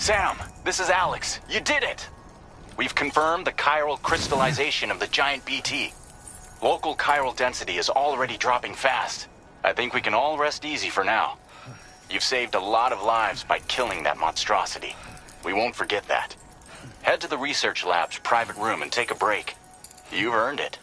Sam, this is Alex. You did it! We've confirmed the chiral crystallization of the giant BT. Local chiral density is already dropping fast. I think we can all rest easy for now. You've saved a lot of lives by killing that monstrosity. We won't forget that. Head to the research lab's private room and take a break. You've earned it.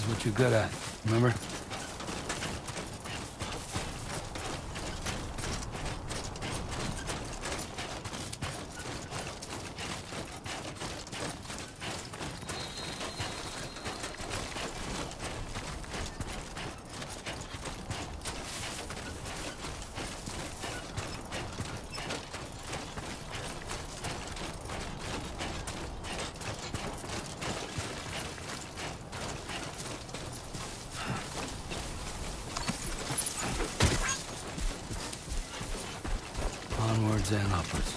What you're good at, remember? Onwards and upwards.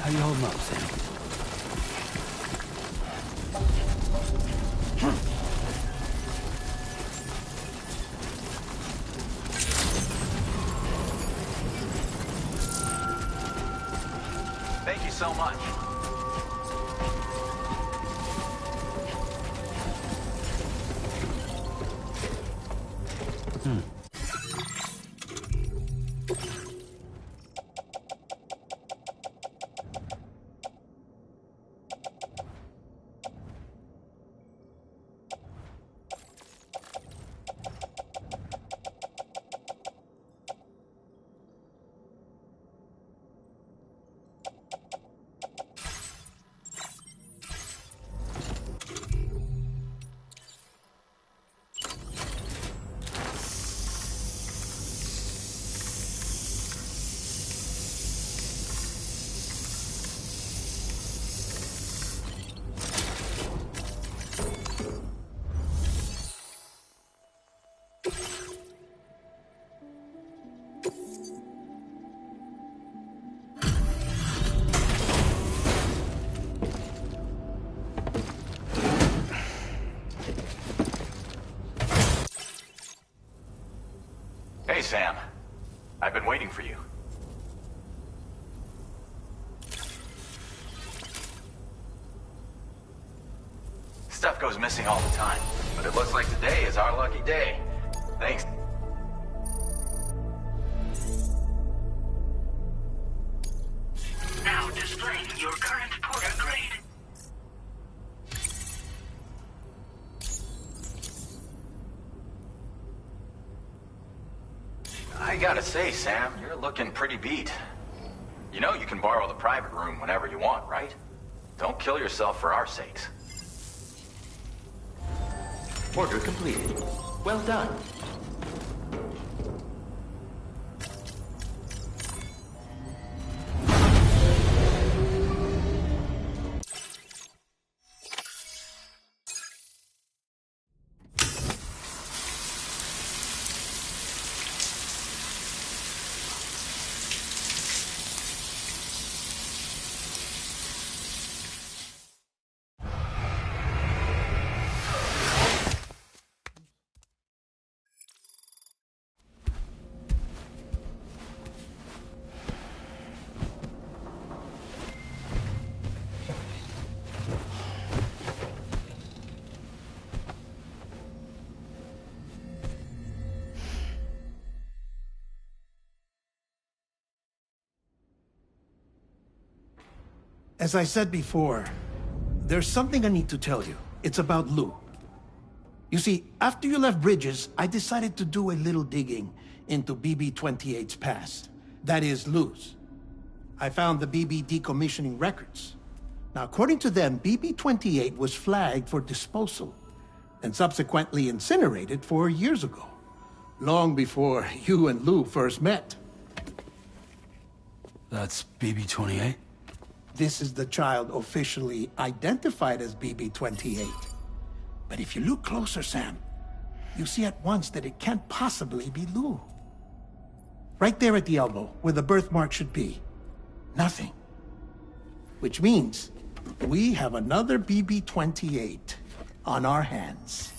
How you holding up, Sam? Thank you so much. I've been waiting for you. Stuff goes missing all the time, but it looks like today is our lucky day. Thanks. Now displaying your current Porter grade. I gotta say, Sam, you're looking pretty beat. You know you can borrow the private room whenever you want, right? Don't kill yourself for our sakes. Order completed. Well done. As I said before, there's something I need to tell you. It's about Lou. You see, after you left Bridges, I decided to do a little digging into BB-28's past. That is, Lou's. I found the BB decommissioning records. Now, according to them, BB-28 was flagged for disposal and subsequently incinerated 4 years ago, long before you and Lou first met. That's BB-28? This is the child officially identified as BB-28. But if you look closer, Sam, you see at once that it can't possibly be Lou. Right there at the elbow, where the birthmark should be. Nothing. Which means we have another BB-28 on our hands.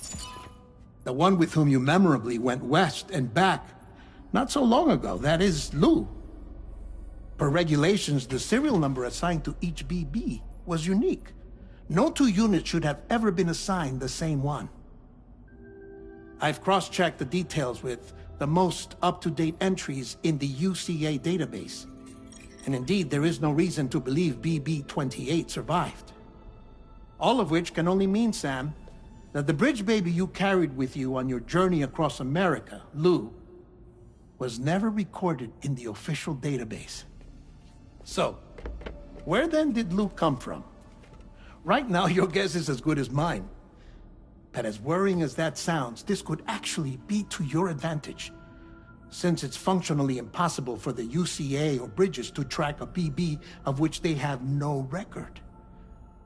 The one with whom you memorably went west and back not so long ago. That is Lou. Per regulations, the serial number assigned to each BB was unique. No two units should have ever been assigned the same one. I've cross-checked the details with the most up-to-date entries in the UCA database. And indeed, there is no reason to believe BB-28 survived. All of which can only mean, Sam, that the bridge baby you carried with you on your journey across America, Lou, was never recorded in the official database. So, where then did Lou come from? Right now, your guess is as good as mine. But as worrying as that sounds, this could actually be to your advantage, since it's functionally impossible for the UCA or Bridges to track a BB of which they have no record.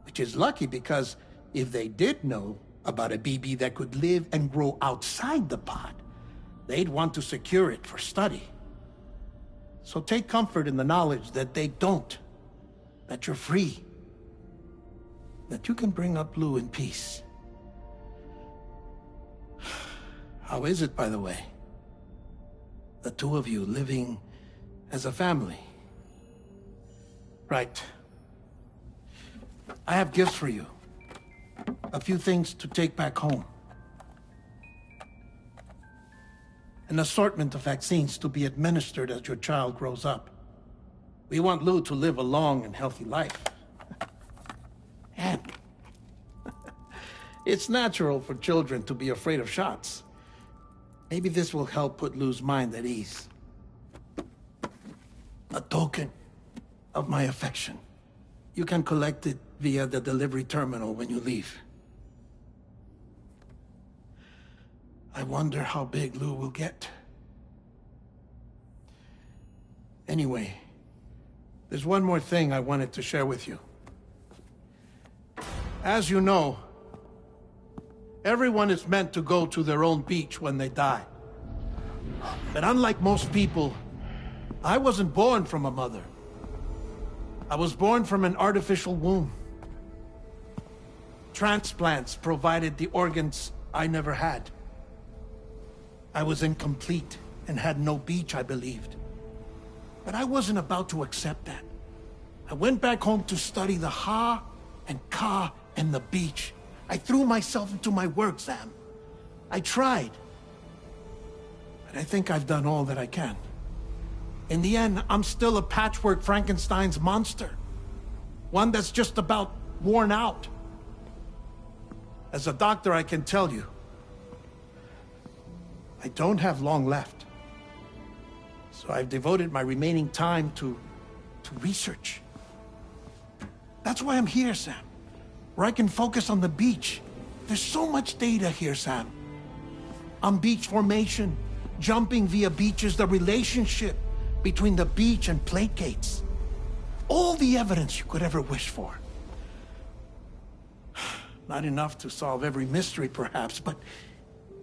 Which is lucky, because if they did know about a BB that could live and grow outside the pod, they'd want to secure it for study. So take comfort in the knowledge that they don't, that you're free, that you can bring up Lou in peace. How is it, by the way? The two of you living as a family? Right. I have gifts for you. A few things to take back home. An assortment of vaccines to be administered as your child grows up. We want Lou to live a long and healthy life. And it's natural for children to be afraid of shots. Maybe this will help put Lou's mind at ease. A token of my affection. You can collect it via the delivery terminal when you leave. I wonder how big Lou will get. Anyway, there's one more thing I wanted to share with you. As you know, everyone is meant to go to their own beach when they die. But unlike most people, I wasn't born from a mother. I was born from an artificial womb. Transplants provided the organs I never had. I was incomplete and had no beach, I believed. But I wasn't about to accept that. I went back home to study the Ha and Ka and the beach. I threw myself into my work, Sam. I tried. But I think I've done all that I can. In the end, I'm still a patchwork Frankenstein's monster. One that's just about worn out. As a doctor, I can tell you, I don't have long left. So I've devoted my remaining time to research. That's why I'm here, Sam. Where I can focus on the beach. There's so much data here, Sam. On beach formation, jumping via beaches, the relationship between the beach and placates. All the evidence you could ever wish for. Not enough to solve every mystery, perhaps, but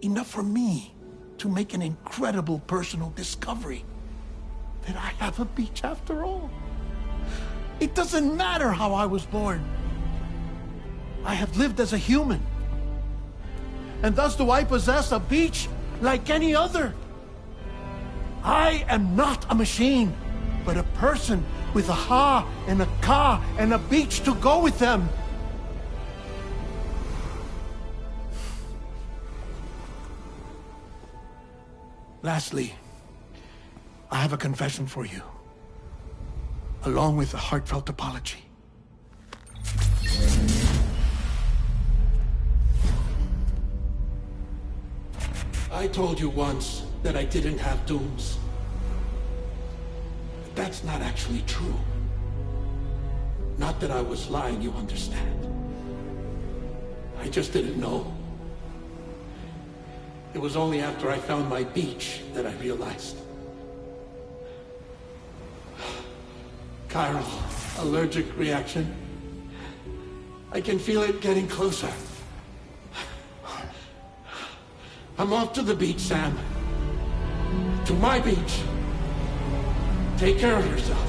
enough for me to make an incredible personal discovery. That I have a beach after all. It doesn't matter how I was born. I have lived as a human. And thus do I possess a beach like any other. I am not a machine, but a person with a Ha and a Ka and a beach to go with them. Lastly, I have a confession for you, along with a heartfelt apology. I told you once that I didn't have dooms. But that's not actually true. Not that I was lying, you understand. I just didn't know. It was only after I found my beach that I realized. Chiral allergic reaction. I can feel it getting closer. I'm off to the beach, Sam. To my beach. Take care of yourself.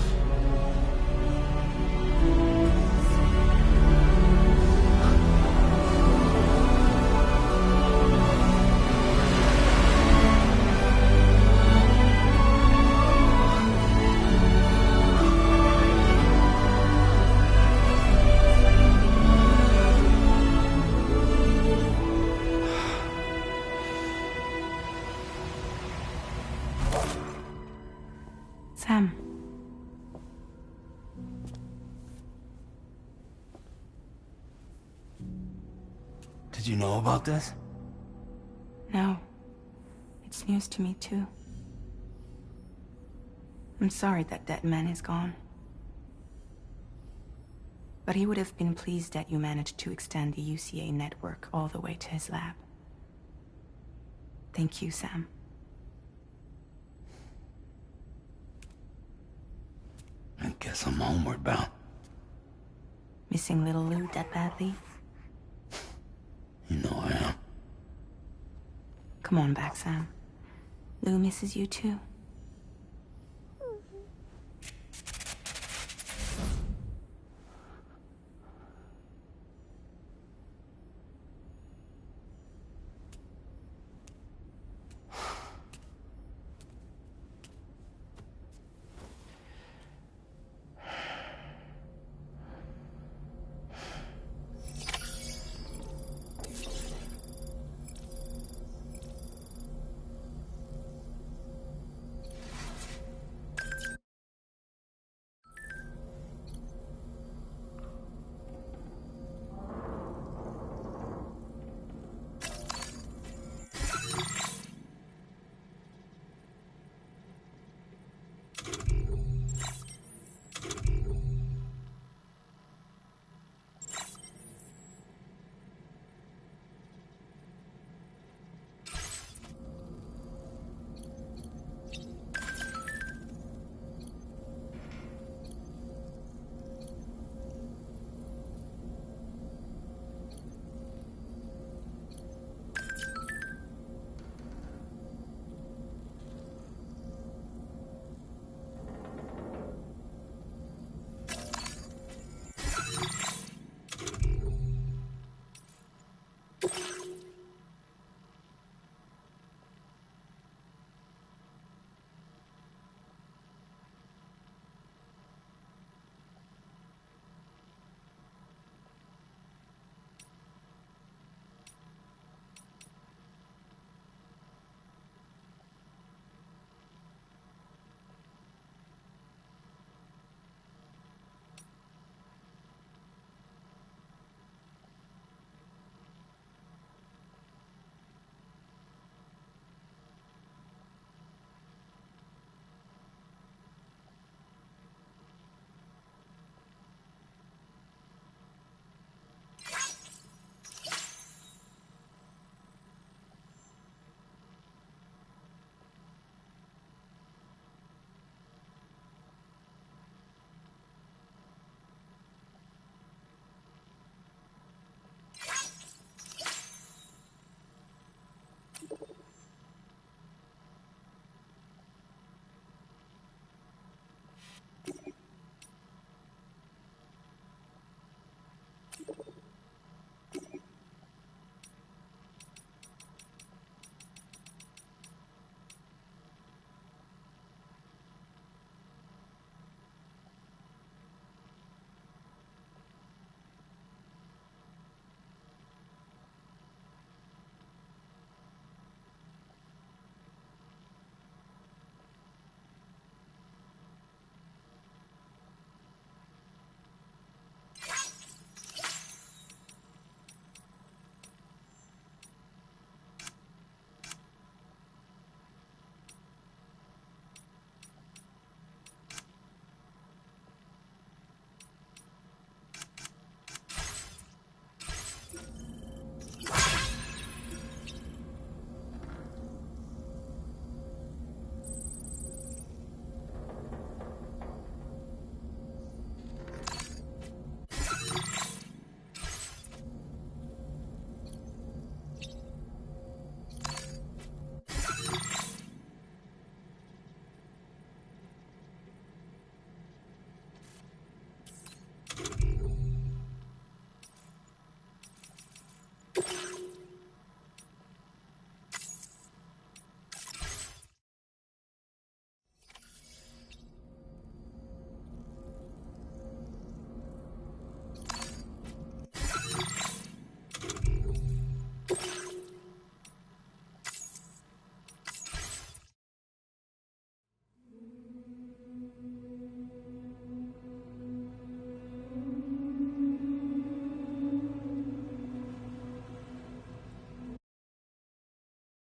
Sam. Did you know about this? No. It's news to me, too. I'm sorry that that man is gone. But he would have been pleased that you managed to extend the UCA network all the way to his lab. Thank you, Sam. I guess I'm homeward bound. Missing little Lou that badly? You know I am. Come on back, Sam. Lou misses you too.